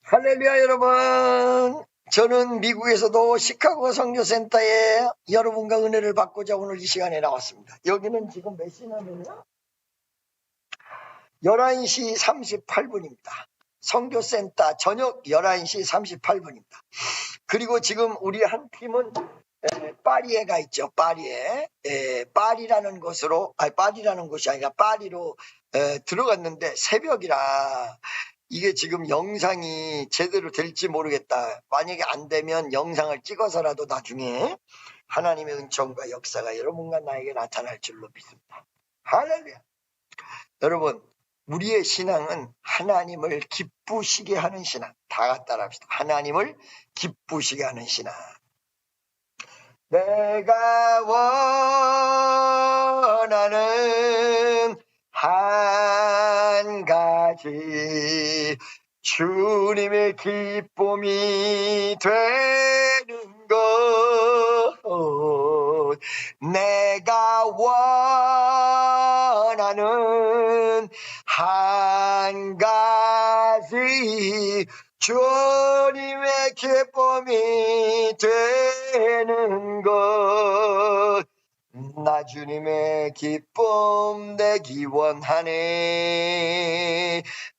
할렐루야 여러분, 저는 미국에서도 시카고 선교센터에 여러분과 은혜를 받고자 오늘 이 시간에 나왔습니다. 여기는 지금 몇 시냐면요 11시 38분입니다 선교센터 저녁 11시 38분입니다 그리고 지금 우리 한 팀은 파리에 가 있죠. 파리에 파리라는 곳으로, 파리라는 곳이 아니라 파리로 들어갔는데 새벽이라 이게 지금 영상이 제대로 될지 모르겠다. 만약에 안 되면 영상을 찍어서라도 나중에 하나님의 은총과 역사가 여러분과 나에게 나타날 줄로 믿습니다. 할렐루야. 여러분, 우리의 신앙은 하나님을 기쁘시게 하는 신앙. 다 같이 따라합시다. 하나님을 기쁘시게 하는 신앙. 내가 원하는 한 가지 주님의 기쁨이 되는 것, 내가 원하는 한 가지 주님의 기쁨이 되는 것, 나 주님의 기쁨 내기 원하네.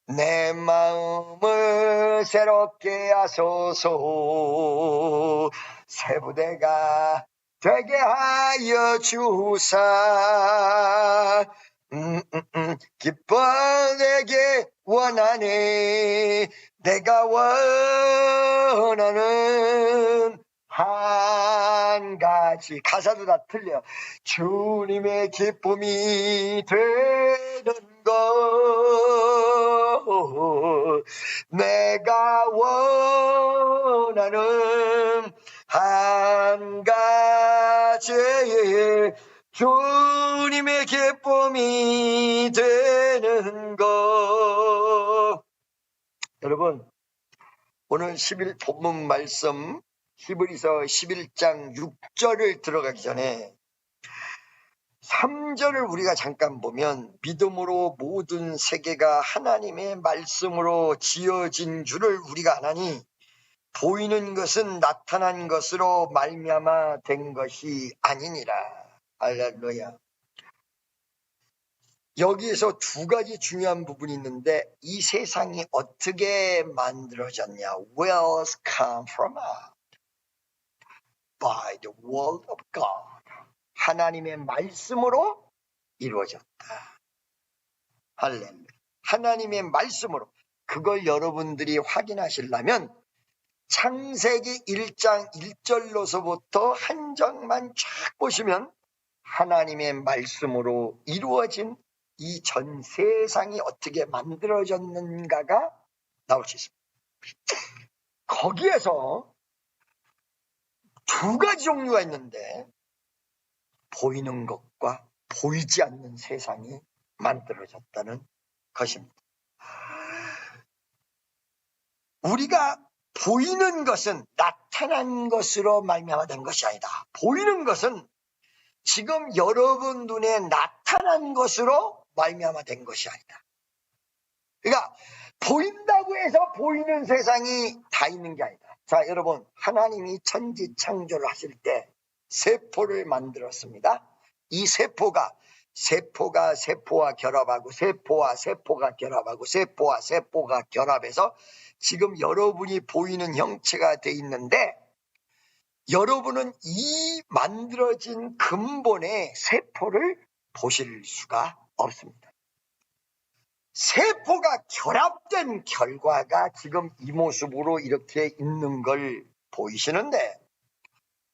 내 마음을 새롭게 하소서. 새 부대가 되게 하여 주사. 기뻐되게 원하네. 내가 원하는 한 가지. 가사도 다 틀려. 주님의 기쁨이 되는 것, 내가 원하는 한 가지 주님의 기쁨이 되는 것. 여러분, 오늘 10일 본문 말씀 히브리서 11장 6절을 들어가기 전에 3절을 우리가 잠깐 보면, 믿음으로 모든 세계가 하나님의 말씀으로 지어진 줄을 우리가 아나니 보이는 것은 나타난 것으로 말미암아 된 것이 아니니라. 할렐루야. 여기에서 두 가지 중요한 부분이 있는데, 이 세상이 어떻게 만들어졌냐? Where else come from? By the word of God. 하나님의 말씀으로 이루어졌다. 할렐루야. 하나님의 말씀으로. 그걸 여러분들이 확인하시려면 창세기 1장 1절로서부터 한 장만 쫙 보시면 하나님의 말씀으로 이루어진 이 전 세상이 어떻게 만들어졌는가가 나올 수 있습니다. 거기에서 두 가지 종류가 있는데, 보이는 것과 보이지 않는 세상이 만들어졌다는 것입니다. 우리가 보이는 것은 나타난 것으로 말미암아 된 것이 아니다. 보이는 것은 지금 여러분 눈에 나타난 것으로 말미암아 된 것이 아니다. 그러니까 보인다고 해서 보이는 세상이 다 있는 게 아니다. 자, 여러분, 하나님이 천지 창조를 하실 때 세포를 만들었습니다. 이 세포가 세포와 결합하고 세포와 세포가 결합하고 세포와 세포가 결합해서 지금 여러분이 보이는 형체가 돼 있는데, 여러분은 이 만들어진 근본의 세포를 보실 수가 없습니다. 세포가 결합된 결과가 지금 이 모습으로 이렇게 있는 걸 보이시는데,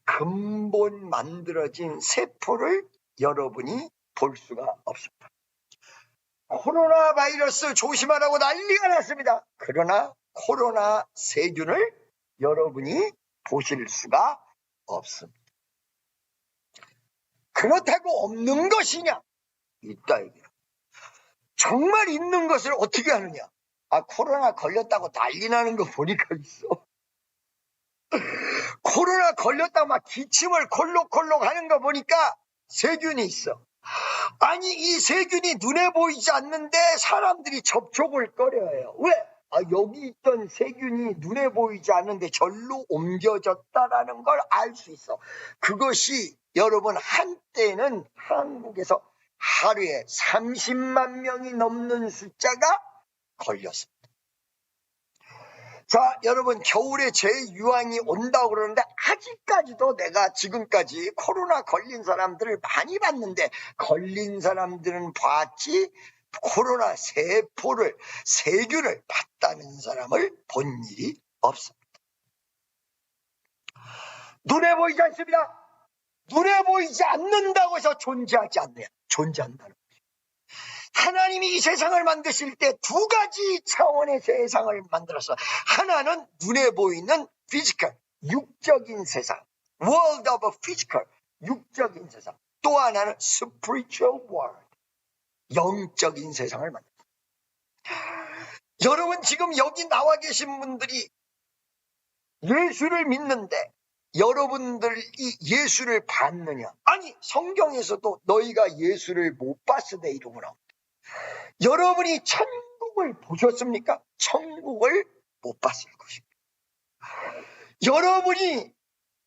근본 만들어진 세포를 여러분이 볼 수가 없습니다. 코로나 바이러스 조심하라고 난리가 났습니다. 그러나 코로나 세균을 여러분이 보실 수가 없습니다. 그렇다고 없는 것이냐? 있다 이게. 정말 있는 것을 어떻게 하느냐? 코로나 걸렸다고 난리 나는 거 보니까 있어. 코로나 걸렸다고 막 기침을 콜록콜록 하는 거 보니까 세균이 있어. 아니, 이 세균이 눈에 보이지 않는데 사람들이 접촉을 꺼려해요. 왜? 여기 있던 세균이 눈에 보이지 않는데 절로 옮겨졌다라는 걸 알 수 있어. 그것이 여러분 한때는 한국에서 하루에 30만 명이 넘는 숫자가 걸렸습니다. 자, 여러분 겨울에 재유행이 온다고 그러는데 아직까지도 내가 지금까지 코로나 걸린 사람들을 많이 봤는데 걸린 사람들은 봤지 코로나 세균을 봤다는 사람을 본 일이 없습니다. 눈에 보이지 않습니다. 눈에 보이지 않는다고 해서 존재하지 않네요. 존재한다는 거죠. 하나님이 이 세상을 만드실 때 두 가지 차원의 세상을 만들었어. 하나는 눈에 보이는 피지컬, 육적인 세상, world of physical, 육적인 세상. 또 하나는 spiritual world, 영적인 세상을 만들었어. 여러분 지금 여기 나와 계신 분들이 예수를 믿는데 여러분들이 예수를 봤느냐? 아니 성경에서도 너희가 예수를 못 봤으되 이러고 나옵니다. 여러분이 천국을 보셨습니까? 천국을 못 봤을 것입니다. 여러분이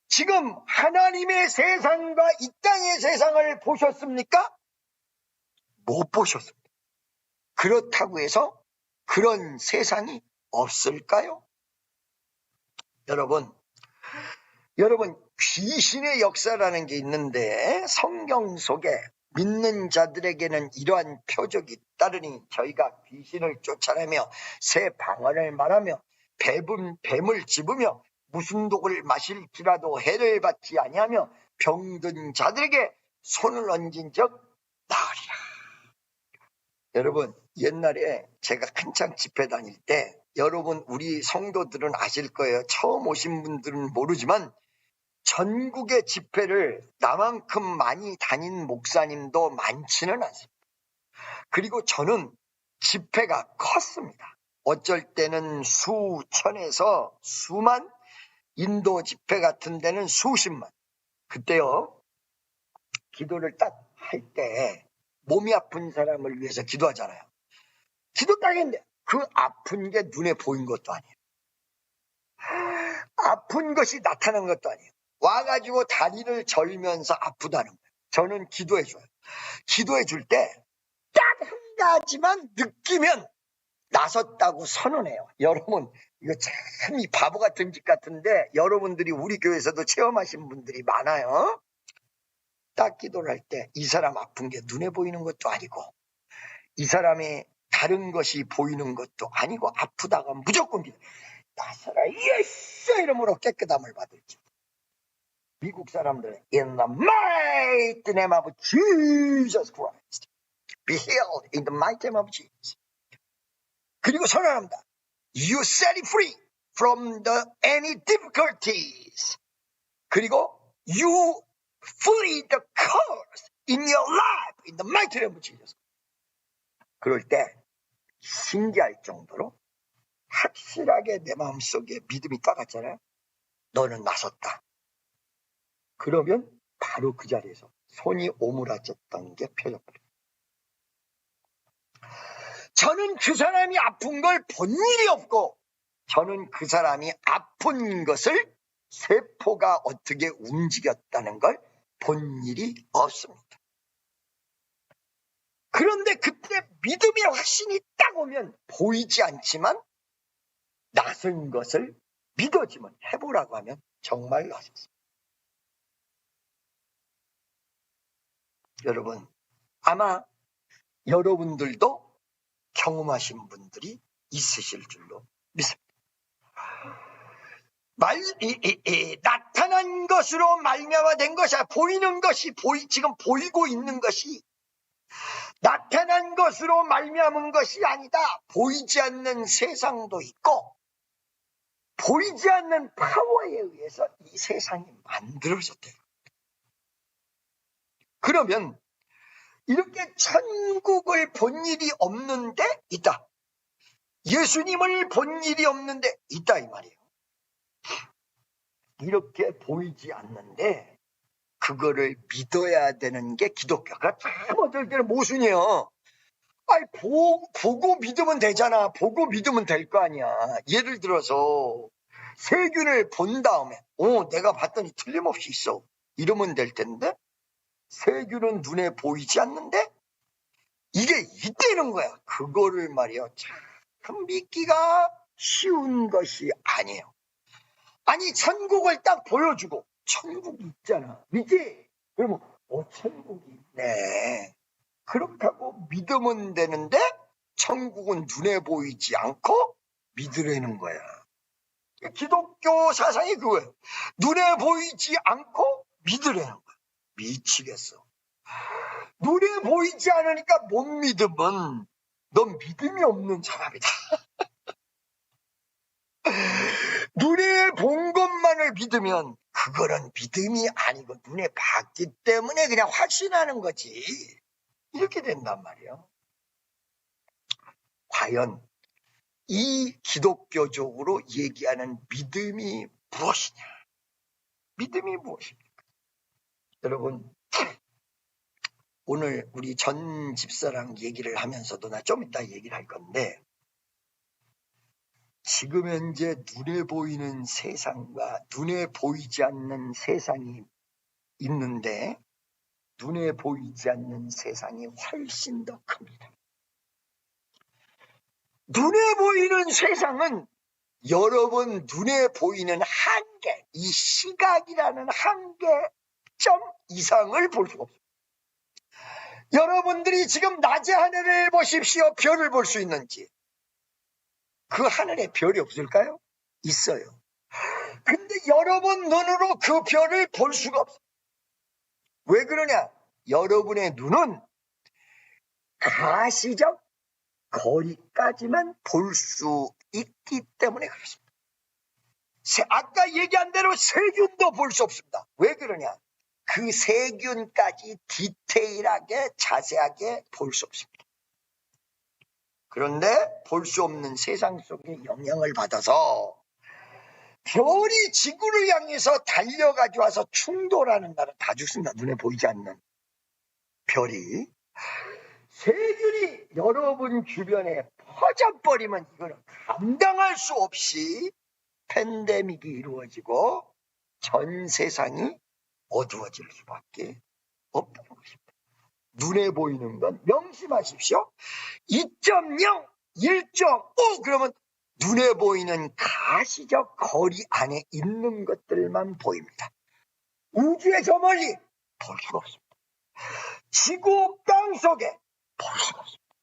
지금 하나님의 세상과 이 땅의 세상을 보셨습니까? 못 보셨습니다. 그렇다고 해서 그런 세상이 없을까요? 여러분 귀신의 역사라는 게 있는데 성경 속에 믿는 자들에게는 이러한 표적이 따르니 저희가 귀신을 쫓아내며 새 방언을 말하며 뱀을 집으며 무슨 독을 마실지라도 해를 받지 아니하며 병든 자들에게 손을 얹은 적 나으리라. 여러분 옛날에 제가 한창 집회 다닐 때 여러분 우리 성도들은 아실 거예요. 처음 오신 분들은 모르지만 전국의 집회를 나만큼 많이 다닌 목사님도 많지는 않습니다. 그리고 저는 집회가 컸습니다. 어쩔 때는 수천에서 수만, 인도 집회 같은 데는 수십만. 그때요 기도를 딱 할 때 몸이 아픈 사람을 위해서 기도하잖아요. 기도 딱 했는데 그 아픈 게 눈에 보인 것도 아니에요. 아픈 것이 나타난 것도 아니에요. 와가지고 다리를 절면서 아프다는 거예요. 저는 기도해줘요. 기도해줄 때 딱 한 가지만 느끼면 나섰다고 선언해요. 여러분 이거 참 이 바보 같은 짓 같은데 여러분들이 우리 교회에서도 체험하신 분들이 많아요. 딱 기도를 할 때 이 사람 아픈 게 눈에 보이는 것도 아니고 이 사람의 다른 것이 보이는 것도 아니고 아프다가 무조건 기도. 나서라 예수 이름으로 깨끗함을 받을지. 미국 사람들은 in the mighty name of Jesus Christ be healed in the mighty name of Jesus. 그리고 선언합니다. You set it free from any difficulties. 그리고 you flee the curse in your life in the mighty name of Jesus. 그럴 때 신기할 정도로 확실하게 내 마음속에 믿음이 따랐잖아요. 너는 나섰다. 그러면 바로 그 자리에서 손이 오므라졌던 게 펴져버려요. 저는 그 사람이 아픈 걸 본 일이 없고 저는 그 사람이 아픈 것을 세포가 어떻게 움직였다는 걸 본 일이 없습니다. 그런데 그때 믿음의 확신이 딱 오면 보이지 않지만 낯선 것을 믿어지면 해보라고 하면 정말 낯섰습니다. 여러분 아마 여러분들도 경험하신 분들이 있으실 줄로 믿습니다. 나타난 것으로 말미암아된 것이 보이는 것이 지금 보이고 있는 것이 나타난 것으로 말미암은 것이 아니다. 보이지 않는 세상도 있고 보이지 않는 파워에 의해서 이 세상이 만들어졌대요. 그러면 이렇게 천국을 본 일이 없는데 있다. 예수님을 본 일이 없는데 있다 이 말이에요. 이렇게 보이지 않는데 그거를 믿어야 되는 게 기독교가 참 어떨 때는 모순이에요. 아니, 보고 믿으면 되잖아. 보고 믿으면 될 거 아니야. 예를 들어서 세균을 본 다음에 내가 봤더니 틀림없이 있어. 이러면 될 텐데 세균은 눈에 보이지 않는데 이게 있다는 거야. 그거를 말이야. 참 믿기가 쉬운 것이 아니에요. 아니, 천국을 딱 보여주고 천국이 있잖아. 믿지? 그러면 천국이 있네. 그렇다고 믿으면 되는데 천국은 눈에 보이지 않고 믿으라는 거야. 기독교 사상이 그거예요. 눈에 보이지 않고 믿으라는 거야. 미치겠어. 눈에 보이지 않으니까 못 믿으면 넌 믿음이 없는 사람이다. 눈에 본 것만을 믿으면 그거는 믿음이 아니고 눈에 봤기 때문에 그냥 확신하는 거지. 이렇게 된단 말이에요. 과연 이 기독교적으로 얘기하는 믿음이 무엇이냐? 믿음이 무엇입니까? 여러분, 오늘 우리 전 집사랑 얘기를 하면서도 나 좀 이따 얘기를 할 건데 지금 현재 눈에 보이는 세상과 눈에 보이지 않는 세상이 있는데 눈에 보이지 않는 세상이 훨씬 더 큽니다. 눈에 보이는 세상은 여러분 눈에 보이는 한계, 이 시각이라는 한계점 이상을 볼 수가 없어요. 여러분들이 지금 낮의 하늘을 보십시오. 별을 볼 수 있는지. 그 하늘에 별이 없을까요? 있어요. 근데 여러분 눈으로 그 별을 볼 수가 없어요. 왜 그러냐? 여러분의 눈은 가시적 거리까지만 볼 수 있기 때문에 그렇습니다. 아까 얘기한 대로 세균도 볼 수 없습니다. 왜 그러냐? 그 세균까지 디테일하게 자세하게 볼 수 없습니다. 그런데 볼 수 없는 세상 속에 영향을 받아서 별이 지구를 향해서 달려가지고 와서 충돌하는 날은 다 죽습니다. 눈에 보이지 않는 별이. 세균이 여러분 주변에 퍼져버리면 이거는 감당할 수 없이 팬데믹이 이루어지고 전 세상이 어두워질 수밖에 없다는 것입니다. 눈에 보이는 건 명심하십시오. 2.0, 1.5 그러면 눈에 보이는 가시적 거리 안에 있는 것들만 보입니다. 우주의 저 멀리 볼 수가 없습니다. 지구 땅 속에 볼 수가 없습니다.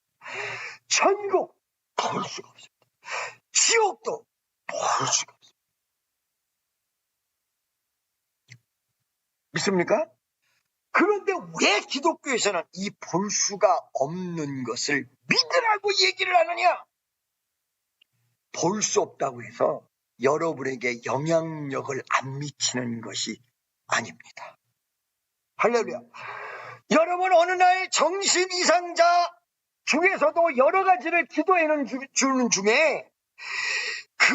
천국 볼 수가 없습니다. 지옥도 볼 수가 없습니다. 믿습니까? 그런데 왜 기독교에서는 이 볼 수가 없는 것을 믿으라고 얘기를 하느냐? 볼 수 없다고 해서 여러분에게 영향력을 안 미치는 것이 아닙니다. 할렐루야. 여러분 어느 날 정신 이상자 중에서도 여러 가지를 기도해는 주는 중에 그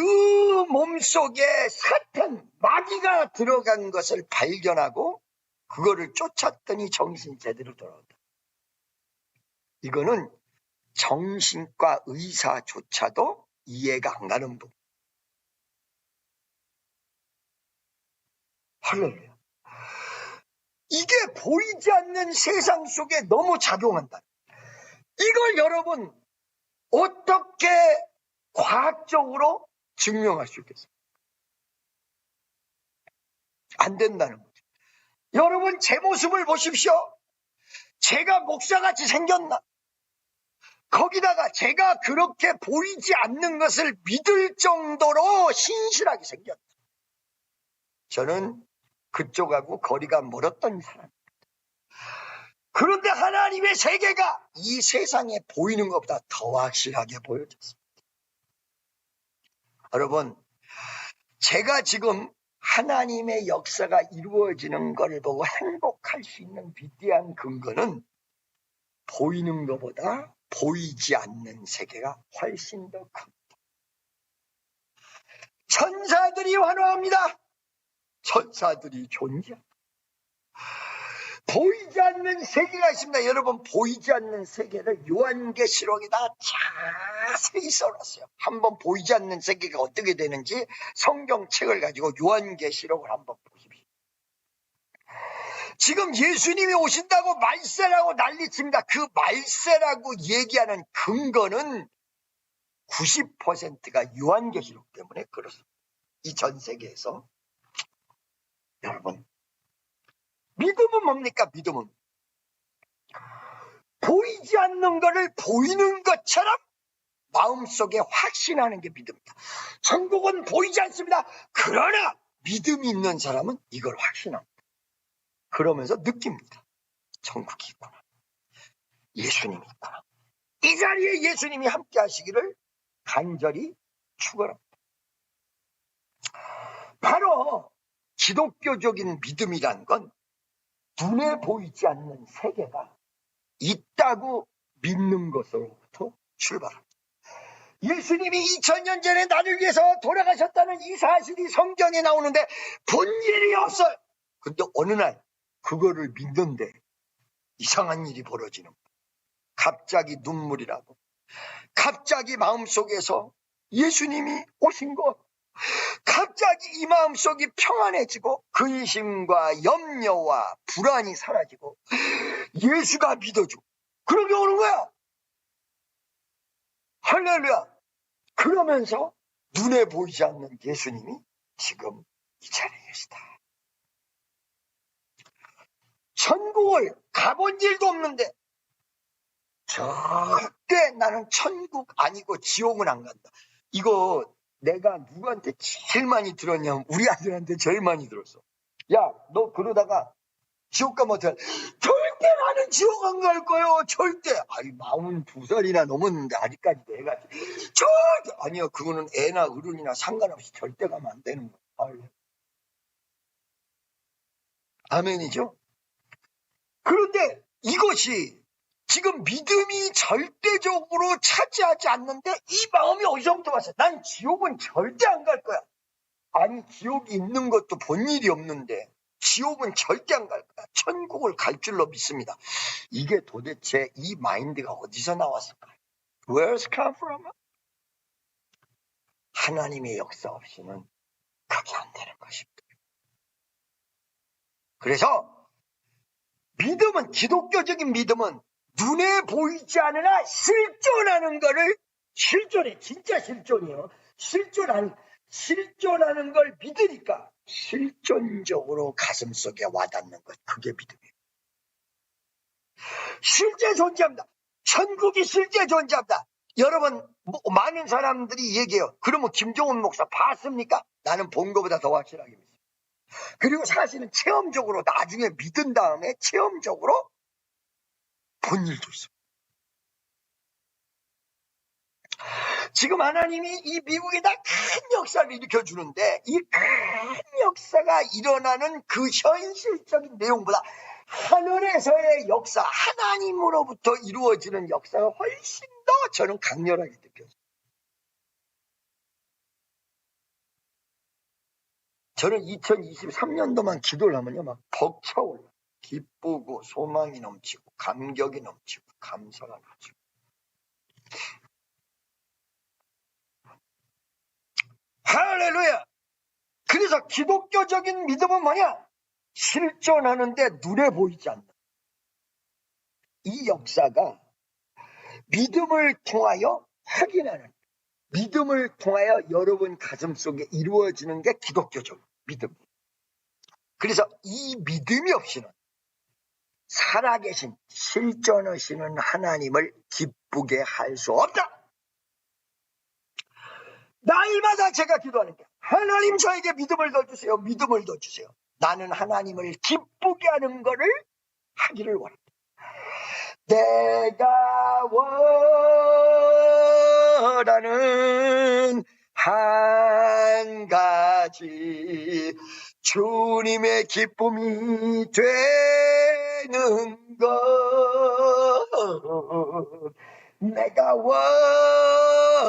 몸속에 사탄, 마귀가 들어간 것을 발견하고 그거를 쫓았더니 정신이 제대로 돌아온다. 이거는 정신과 의사조차도 이해가 안 가는 부분. 할렐루야. 이게 보이지 않는 세상 속에 너무 작용한다. 이걸 여러분 어떻게 과학적으로 증명할 수 있겠습니까? 안 된다는 거죠. 여러분 제 모습을 보십시오. 제가 목사같이 생겼나? 거기다가 제가 그렇게 보이지 않는 것을 믿을 정도로 신실하게 생겼다. 저는 그쪽하고 거리가 멀었던 사람입니다. 그런데 하나님의 세계가 이 세상에 보이는 것보다 더 확실하게 보여졌습니다. 여러분, 제가 지금 하나님의 역사가 이루어지는 걸 보고 행복할 수 있는 위대한 근거는 보이는 것보다 보이지 않는 세계가 훨씬 더 큽니다. 천사들이 환호합니다. 천사들이 존재합니다. 보이지 않는 세계가 있습니다. 여러분, 보이지 않는 세계를 요한계시록에다 자세히 써놨어요. 한번 보이지 않는 세계가 어떻게 되는지 성경책을 가지고 요한계시록을 한번 보십시오. 지금 예수님이 오신다고 말세라고 난리칩니다. 그 말세라고 얘기하는 근거는 90%가 요한계시록 때문에 그렇습니다. 이 전 세계에서. 여러분, 믿음은 뭡니까? 믿음은 보이지 않는 것을 보이는 것처럼 마음속에 확신하는 게 믿음입니다. 천국은 보이지 않습니다. 그러나 믿음이 있는 사람은 이걸 확신합니다. 그러면서 느낍니다. 천국이 있구나. 예수님이 있구나. 이 자리에 예수님이 함께 하시기를 간절히 축원합니다. 바로 기독교적인 믿음이란 건 눈에 보이지 않는 세계가 있다고 믿는 것으로부터 출발합니다. 예수님이 2000년 전에 나를 위해서 돌아가셨다는 이 사실이 성경에 나오는데 본 일이 없어요. 근데 어느 날 그거를 믿는데 이상한 일이 벌어지는 거예요. 갑자기 눈물이 나고 갑자기 마음속에서 예수님이 오신 것, 갑자기 이 마음속이 평안해지고 근심과 염려와 불안이 사라지고 예수가 믿어주고 그런 게 오는 거야. 할렐루야. 그러면서 눈에 보이지 않는 예수님이 지금 이 자리에 계시다. 천국을 가본 일도 없는데 절대 나는 천국 아니고 지옥은 안 간다. 이거 내가 누구한테 제일 많이 들었냐면 우리 아들한테 제일 많이 들었어. 야, 너 그러다가 지옥 가면 어떡해? 절대 나는 지옥 안 갈 거예요. 절대. 아니 42살이나 넘었는데 아직까지 내가 절대. 아니요, 그거는 애나 어른이나 상관없이 절대 가면 안 되는 거예요. 아멘이죠? 그런데 이것이 지금 믿음이 절대적으로 차지하지 않는데 이 마음이 어디서부터 왔어요? 난 지옥은 절대 안 갈 거야. 아니, 지옥이 있는 것도 본 일이 없는데 지옥은 절대 안 갈 거야. 천국을 갈 줄로 믿습니다. 이게 도대체 이 마인드가 어디서 나왔을까요? Where's come from? 하나님의 역사 없이는 그게 안 되는 것입니다. 그래서 믿음은, 기독교적인 믿음은 눈에 보이지 않으나 실존하는 거를, 실존해, 진짜 실존이에요. 실존하는 걸 믿으니까 실존적으로 가슴 속에 와닿는 것, 그게 믿음이에요. 실제 존재합니다. 천국이 실제 존재합니다. 여러분, 많은 사람들이 얘기해요. 그러면 김종훈 목사 봤습니까? 나는 본 것보다 더 확실하게 믿습니다. 그리고 사실은 체험적으로 나중에 믿은 다음에 체험적으로 본 일도 있습니다. 지금 하나님이 이 미국에다 큰 역사를 일으켜주는데 이 큰 역사가 일어나는 그 현실적인 내용보다 하늘에서의 역사, 하나님으로부터 이루어지는 역사가 훨씬 더 저는 강렬하게 느껴져요. 저는 2023년도만 기도를 하면요, 막 벅차올라. 기쁘고 소망이 넘치고 감격이 넘치고 감사가 넘치고. 할렐루야! 그래서 기독교적인 믿음은 뭐냐? 실존하는데 눈에 보이지 않는 이 역사가 믿음을 통하여 확인하는, 믿음을 통하여 여러분 가슴 속에 이루어지는 게 기독교적 믿음. 그래서 이 믿음이 없이는 살아계신 실존하시는 하나님을 기쁘게 할 수 없다. 날마다 제가 기도하는 게 하나님 저에게 믿음을 더 주세요. 믿음을 더 주세요. 나는 하나님을 기쁘게 하는 것을 하기를 원합니다. 내가 원하는 한 가지 주님의 기쁨이 되는 것, 내가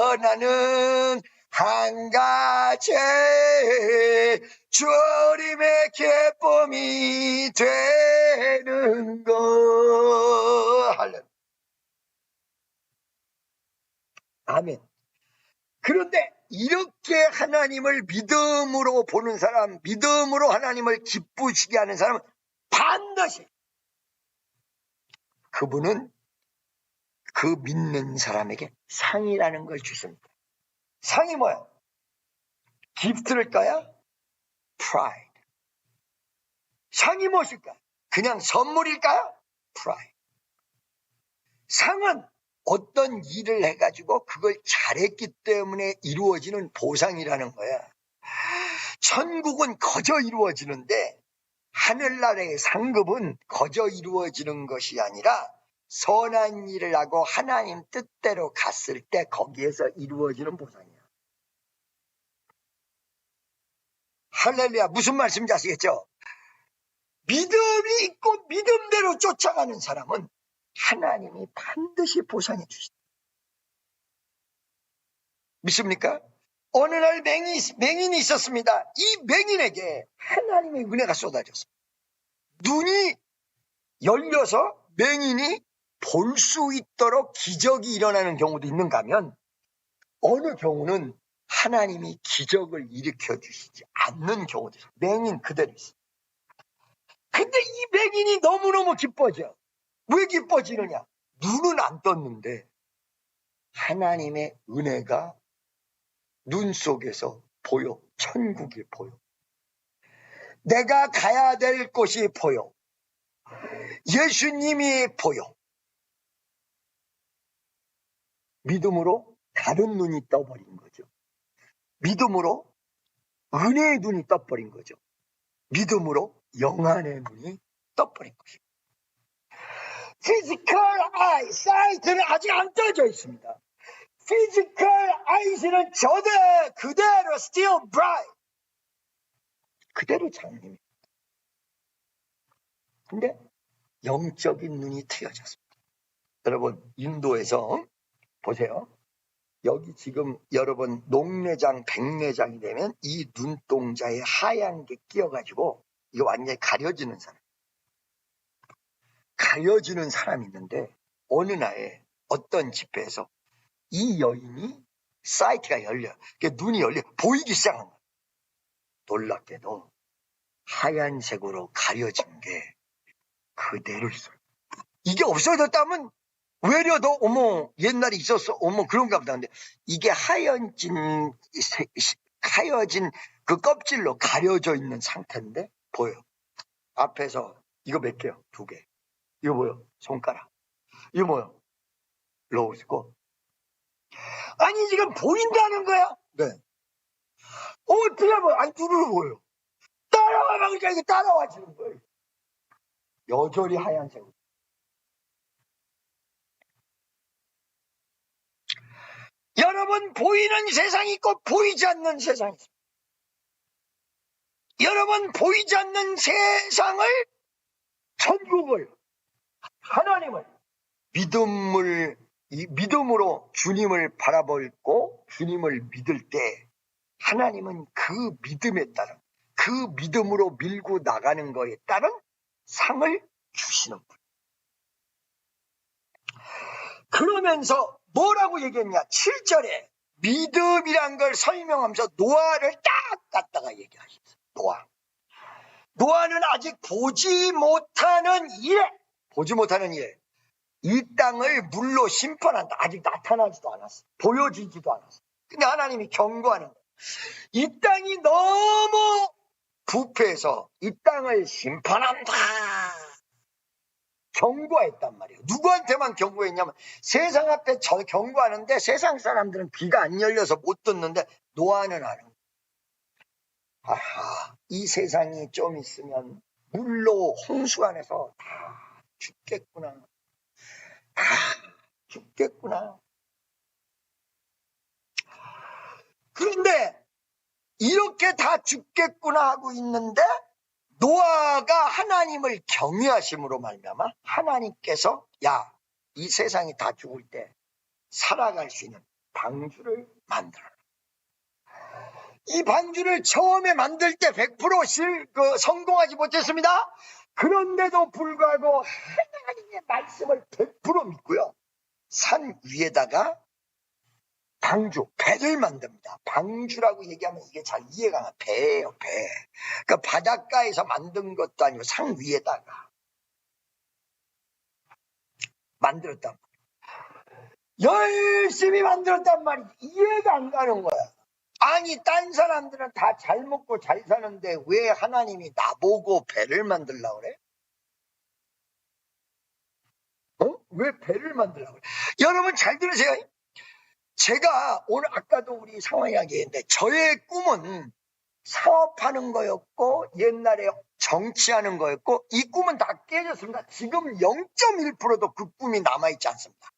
원하는 한 가지 주님의 기쁨이 되는 것. 할렐루야. 아멘. 그런데 이렇게 하나님을 믿음으로 보는 사람, 믿음으로 하나님을 기쁘시게 하는 사람은 반드시 그분은 그 믿는 사람에게 상이라는 걸 주십니다. 상이 뭐야? 기프트일까요? 프라이드. 상이 무엇일까? 그냥 선물일까요? 프라이드. 상은 어떤 일을 해가지고 그걸 잘했기 때문에 이루어지는 보상이라는 거야. 천국은 거저 이루어지는데 하늘나라의 상급은 거저 이루어지는 것이 아니라 선한 일을 하고 하나님 뜻대로 갔을 때 거기에서 이루어지는 보상이야. 할렐루야. 무슨 말씀인지 아시겠죠? 믿음이 있고 믿음대로 쫓아가는 사람은 하나님이 반드시 보상해 주신다. 믿습니까? 어느 날 맹인이 있었습니다. 이 맹인에게 하나님의 은혜가 쏟아졌습니다. 눈이 열려서 맹인이 볼 수 있도록 기적이 일어나는 경우도 있는가 하면 어느 경우는 하나님이 기적을 일으켜 주시지 않는 경우도 있어요. 맹인 그대로 있어요. 근데 이 맹인이 너무너무 기뻐져. 왜 기뻐지느냐? 눈은 안 떴는데 하나님의 은혜가 눈 속에서 보여. 천국이 보여. 내가 가야 될 곳이 보여. 예수님이 보여. 믿음으로 다른 눈이 떠버린 거죠. 믿음으로 은혜의 눈이 떠버린 거죠. 믿음으로 영안의 눈이 떠버린 것입니다. 피지컬 아이, 사이트는 아직 안 떠져 있습니다. 피지컬 아이스는 그대로 still bright. 그대로 장님입니다. 근데 영적인 눈이 트여졌습니다. 여러분, 인도에서 보세요. 여기 지금 여러분 녹내장, 백내장이 되면 이 눈동자에 하얀 게 끼어가지고 이거 완전히 가려지는 사람이 있는데 어느 날에 어떤 집회에서 이 여인이 사이트가 열려. 눈이 열려 보이기 시작한 거야. 놀랍게도 하얀색으로 가려진 게 그대로 있어요. 이게 없어졌다면 외려 더 어머 옛날에 있었어 어머 그런가 보다. 근데 이게 하여진 그 껍질로 가려져 있는 상태인데 보여. 앞에서 이거 몇 개요? 2개. 이거 뭐요? 손가락. 이거 뭐요? 로우스고. 아니 지금 보인다는 거야? 네. 어떻게 뭐 아니 눈으로 보여. 따라와 막 이렇게 따라와 지는 거예요. 여전히 하얀색으로. 여러분 보이는 세상이 있고 보이지 않는 세상이 있습니다. 여러분 보이지 않는 세상을 천국을 하나님을 믿음으로 주님을 바라보고 주님을 믿을 때 하나님은 그 믿음에 따른 그 믿음으로 밀고 나가는 거에 따른 상을 주시는 분. 그러면서 뭐라고 얘기했냐? 7절에 믿음이란 걸 설명하면서 노아를 딱 갖다가 얘기하셨어요. 노아는 아직 보지 못하는 일에 이 땅을 물로 심판한다. 아직 나타나지도 않았어. 보여지지도 않았어. 근데 하나님이 경고하는 거예요. 이 땅이 너무 부패해서 이 땅을 심판한다. 경고했단 말이에요. 누구한테만 경고했냐면 세상 앞에 경고하는데 세상 사람들은 귀가 안 열려서 못 듣는데 노아는 아는 거예요. 아하, 이 세상이 좀 있으면 물로 홍수 안에서 다 죽겠구나. 그런데 이렇게 다 죽겠구나 하고 있는데 노아가 하나님을 경외하심으로 말미암아 하나님께서 야, 이 세상이 다 죽을 때 살아갈 수 있는 방주를 만들어라. 이 방주를 처음에 만들 때 100% 성공하지 못했습니다. 그런데도 불구하고 하나님의 말씀을 100% 믿고요. 산 위에다가 배를 만듭니다. 방주라고 얘기하면 이게 잘 이해가 안 가. 배예요, 배. 그러니까 바닷가에서 만든 것도 아니고 산 위에다가 만들었단 말이에요. 열심히 만들었단 말이지. 이해가 안 가는 거야. 아니, 딴 사람들은 다 잘 먹고 잘 사는데 왜 하나님이 나보고 배를 만들려고 그래? 왜 배를 만들려고 그래? 여러분 잘 들으세요. 제가 오늘 아까도 우리 상황 이야기했는데 저의 꿈은 사업하는 거였고 옛날에 정치하는 거였고 이 꿈은 다 깨졌습니다. 지금 0.1%도 그 꿈이 남아있지 않습니다.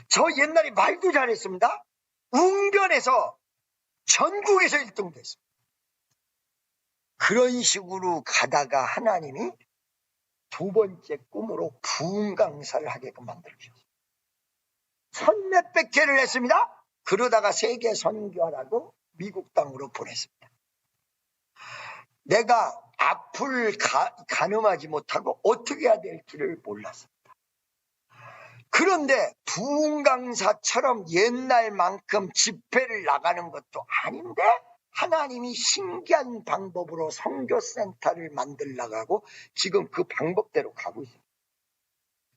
저 옛날에 말도 잘했습니다. 웅변에서 전국에서 1등도 했습니다. 그런 식으로 가다가 하나님이 두 번째 꿈으로 부흥 강사를 하게끔 만들어주셨어요. 1000몇백 개를 했습니다. 그러다가 세계 선교하라고 미국 땅으로 보냈습니다. 내가 앞을 가늠하지 못하고 어떻게 해야 될지를 몰랐습니다. 그런데 부흥 강사처럼 옛날만큼 집회를 나가는 것도 아닌데 하나님이 신기한 방법으로 선교센터를 만들려고 하고 지금 그 방법대로 가고 있습니다.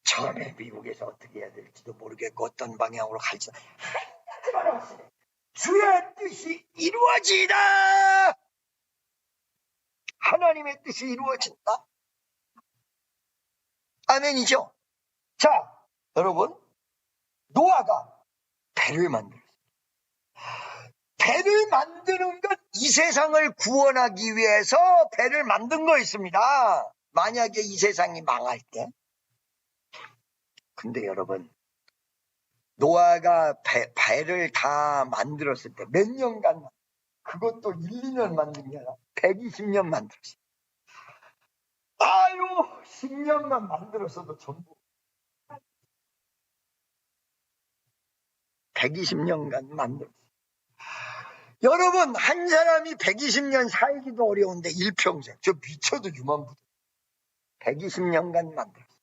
처음에 미국에서 어떻게 해야 될지도 모르겠고 어떤 방향으로 갈지 주의 뜻이 이루어지다. 하나님의 뜻이 이루어진다. 아멘이죠. 자, 여러분, 노아가 배를 만들었어요. 배를 만드는 건 이 세상을 구원하기 위해서 배를 만든 거였습니다. 만약에 이 세상이 망할 때. 근데 여러분, 노아가 배를 다 만들었을 때 몇 년간, 그것도 1, 2년 만든 게 아니라 120년 만들었어요. 아유, 10년만 만들었어도 전부 120년간 만들었어요. 여러분, 한 사람이 120년 살기도 어려운데 일평생, 저 미쳐도 유만부도 120년간 만들었어요.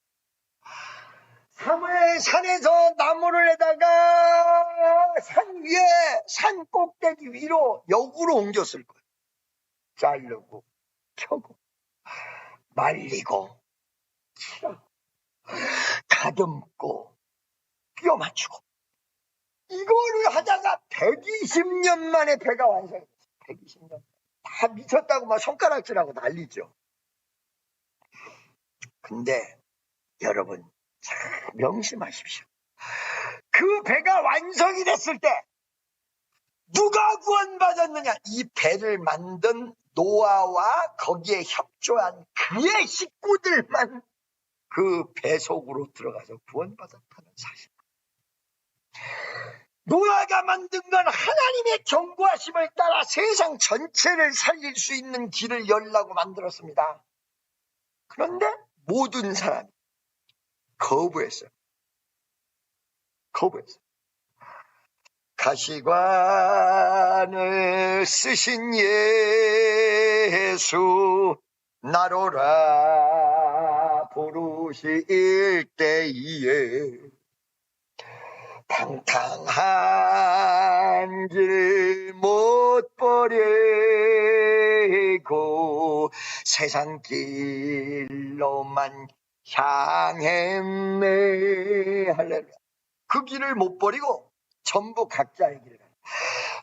사무엘 산에서 나무를 내다가 산 위에, 산 꼭대기 위로 역으로 옮겼을 거예요. 자르고 펴고 말리고 칠하고 다듬고 끼워 맞추고 이거를 하다가 120년 만에 배가 완성됐어요. 120년. 다 미쳤다고 막 손가락질하고 난리죠. 근데 여러분 잘 명심하십시오. 그 배가 완성이 됐을 때 누가 구원받았느냐? 이 배를 만든 노아와 거기에 협조한 그의 식구들만 그 배 속으로 들어가서 구원받았다는 사실. 노아가 만든 건 하나님의 경고하심을 따라 세상 전체를 살릴 수 있는 길을 열라고 만들었습니다. 그런데 모든 사람이 거부했어요. 가시관을 쓰신 예수 나로라 부르실 때에 방탕한 길 못 버리고 세상 길로만 향했네. 할렐루야. 그 길을 못 버리고 전부 각자의 길을 가요.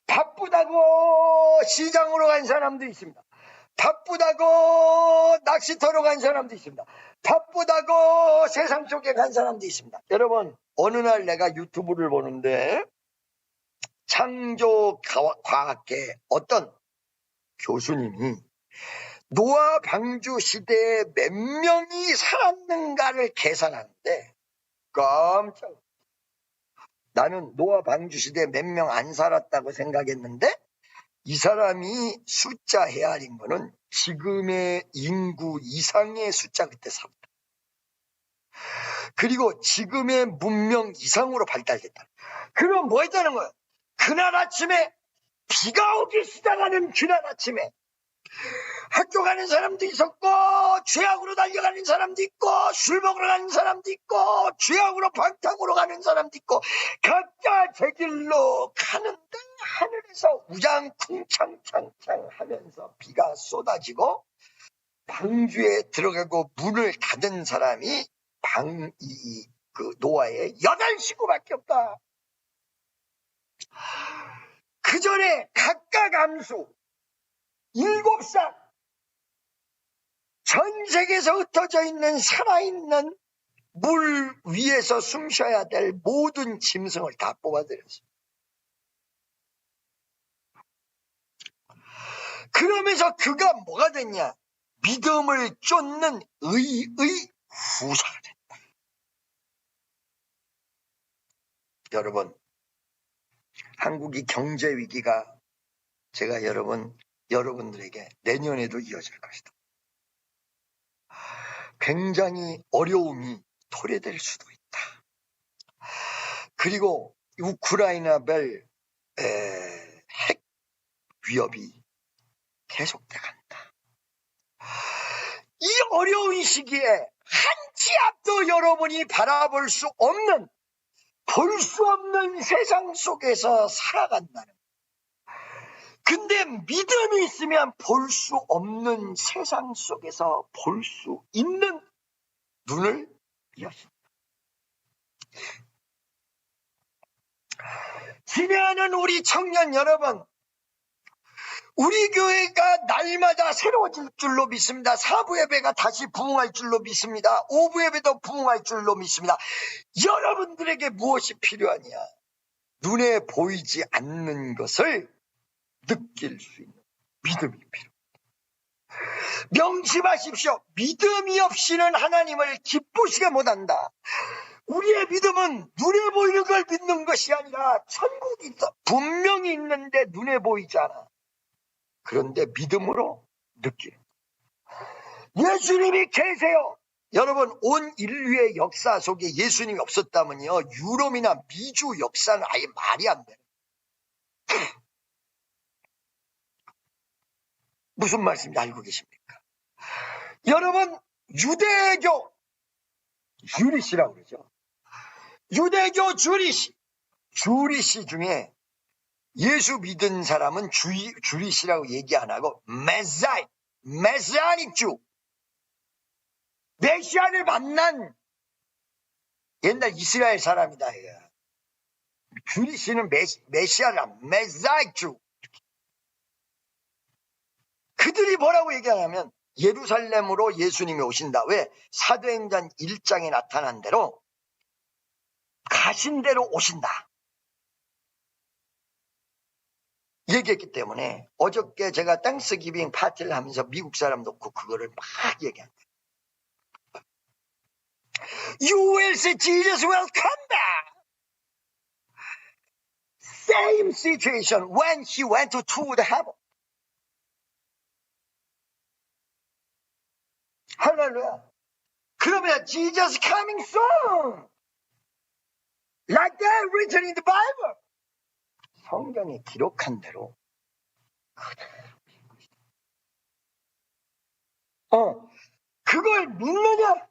바쁘다고 시장으로 간 사람도 있습니다. 바쁘다고 낚시터로 간 사람도 있습니다. 바쁘다고 세상 쪽에 간 사람도 있습니다. 여러분, 어느 날 내가 유튜브를 보는데 창조과학계 어떤 교수님이 노아 방주 시대에 몇 명이 살았는가를 계산하는데 깜짝, 나는 노아 방주 시대에 몇 명 안 살았다고 생각했는데 이 사람이 숫자 헤아린 거는 지금의 인구 이상의 숫자 그때 살았다. 그리고 지금의 문명 이상으로 발달됐다. 그럼 뭐 했다는 거예요? 그날 아침에 비가 오기 시작하는 그날 아침에 학교 가는 사람도 있었고, 죄악으로 달려가는 사람도 있고, 술 먹으러 가는 사람도 있고, 죄악으로 방탕으로 가는 사람도 있고, 각자 제 길로 가는데 하늘에서 우장쿵창창창 하면서 비가 쏟아지고 방주에 들어가고 문을 닫은 사람이 그 노아의 8식구밖에 없다. 그 전에 각각 암수 7살, 전 세계에서 흩어져 있는 살아있는 물 위에서 숨 쉬어야 될 모든 짐승을 다 뽑아들였어요. 그러면서 그가 뭐가 됐냐? 믿음을 쫓는 의의 후사가 됐다. 여러분, 한국이 경제 위기가 제가 여러분들에게 내년에도 이어질 것이다. 굉장히 어려움이 토래될 수도 있다. 그리고 우크라이나별 핵 위협이 계속돼 간다. 이 어려운 시기에 한 치 앞도 여러분이 바라볼 수 없는, 볼 수 없는 세상 속에서 살아간다는. 근데 믿음이 있으면 볼 수 없는 세상 속에서 볼 수 있는 눈을 여신다. 지내하는 우리 청년 여러분, 우리 교회가 날마다 새로워질 줄로 믿습니다. 4부 예배가 다시 부흥할 줄로 믿습니다. 5부 예배도 부흥할 줄로 믿습니다. 여러분들에게 무엇이 필요하냐? 눈에 보이지 않는 것을 느낄 수 있는 믿음이 필요합니다. 명심하십시오. 믿음이 없이는 하나님을 기쁘시게 못한다. 우리의 믿음은 눈에 보이는 걸 믿는 것이 아니라 천국이 있어. 분명히 있는데 눈에 보이지 않아. 그런데 믿음으로 느끼는. 예수님이 계세요. 여러분, 온 인류의 역사 속에 예수님이 없었다면요, 유럽이나 미주 역사는 아예 말이 안 돼요. 무슨 말씀인지 알고 계십니까? 여러분, 유대교 주리시라고 그러죠. 유대교 주리시 중에 예수 믿은 사람은 주리시라고 얘기 안 하고 메시아닉 주, 메시아를 만난 옛날 이스라엘 사람이다. 주리시는 메시아라, 메시아닉 주. 그들이 뭐라고 얘기하냐면 예루살렘으로 예수님이 오신다. 왜? 사도행전 1장에 나타난 대로 가신 대로 오신다 얘기했기 때문에 어저께 제가 땡스기빙 파티를 하면서 미국 사람 놓고 그거를 막 얘기한 거예요. You will see Jesus will come back. Same situation when he went to the heaven. 할렐루야. 그러면 Jesus coming soon. Like that written in the Bible. 성경에 기록한 대로 그걸 믿느냐?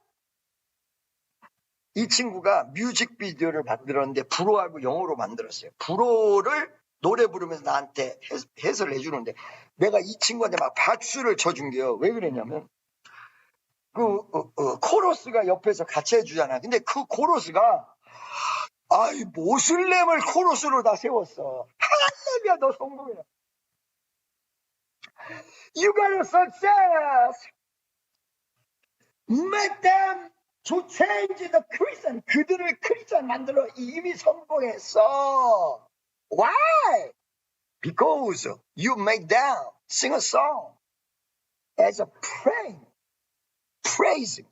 이 친구가 뮤직비디오를 만들었는데 불어하고 영어로 만들었어요. 불어를 노래 부르면서 나한테 해설을 해주는데 내가 이 친구한테 막 박수를 쳐준 게요. 왜 그랬냐면 코러스가 옆에서 같이 해주잖아. 근데 그 코러스가 모슬렘을 코러스로 다 세웠어. 할렐루야, 너 성공이야. You got a success. Make them to change the Christian. 그들을 크리스천 만들어 이미 성공했어. Why? Because you make them sing a song as a praising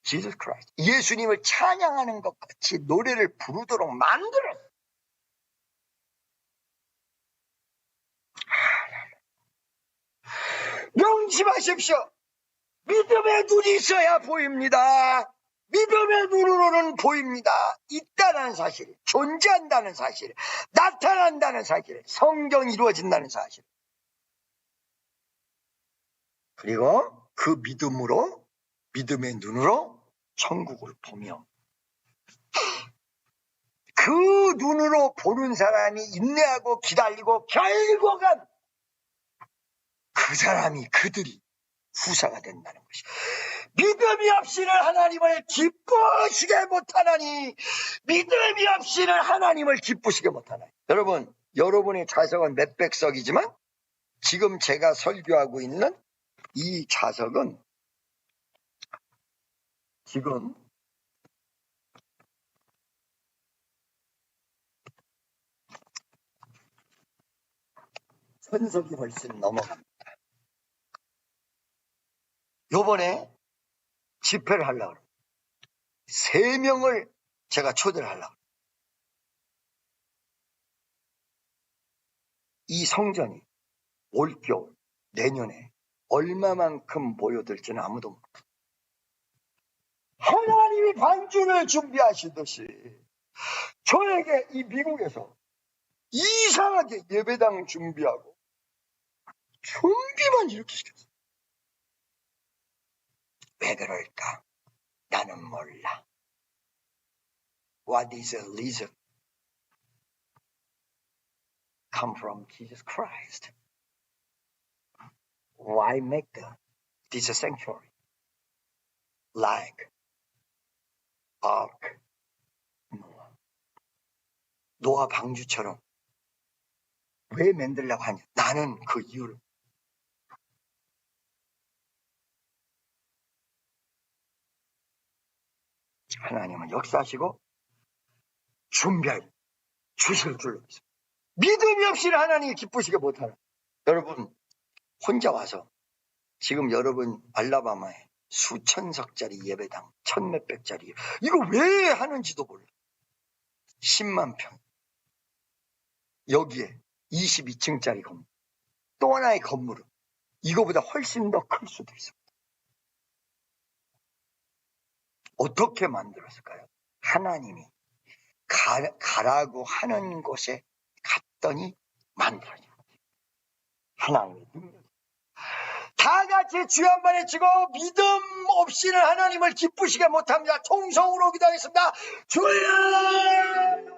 Jesus Christ. 예수님을 찬양하는 것 같이 노래를 부르도록 만들었어. 명심하십시오. 믿음의 눈이 있어야 보입니다. 믿음의 눈으로는 보입니다. 있다는 사실, 존재한다는 사실, 나타난다는 사실, 성경이 이루어진다는 사실. 그리고 그 믿음으로, 믿음의 눈으로 천국을 보며, 그 눈으로 보는 사람이 인내하고 기다리고 결국은 그 사람이 그들이 후사가 된다는 것이. 믿음이 없이는 하나님을 기쁘시게 못하나니, 믿음이 없이는 하나님을 기쁘시게 못하나니. 여러분, 여러분의 좌석은 몇백 석이지만 지금 제가 설교하고 있는 이 좌석은 지금 1000석이 훨씬 넘어갑니다. 요번에 집회를 하려고 합니다. 3명을 제가 초대를 하려고 합니다. 이 성전이 올겨울 내년에 얼마만큼 모여들지는 아무도 모릅니다. 하나님이 반주를 준비하시듯이 저에게 이 미국에서 이상하게 예배당 준비하고 준비만 이렇게 시켰어요. 왜 그럴까? 나는 몰라. What is a lizard? Come from Jesus Christ. Why make this a sanctuary? Like Ark Noah. 노아 방주처럼 왜 만들려고 하냐? 나는 그 이유를. 하나님은 역사하시고 준비할 주실 줄로 믿습니다. 믿음이 없이는 하나님이 기쁘시게 못하는. 여러분 혼자 와서 지금 여러분 알라바마에 수천석짜리 예배당 1000몇백짜리 이거 왜 하는지도 몰라. 10만 평 여기에 22층짜리 건물 또 하나의 건물은 이거보다 훨씬 더 클 수도 있습니다. 어떻게 만들었을까요? 하나님이 가라고 하는 곳에 갔더니 만들어진 거예요. 하나님의 능력. 다 같이 주 한 번 외치고 믿음 없이는 하나님을 기쁘시게 못합니다. 통성으로 기도하겠습니다. 주여!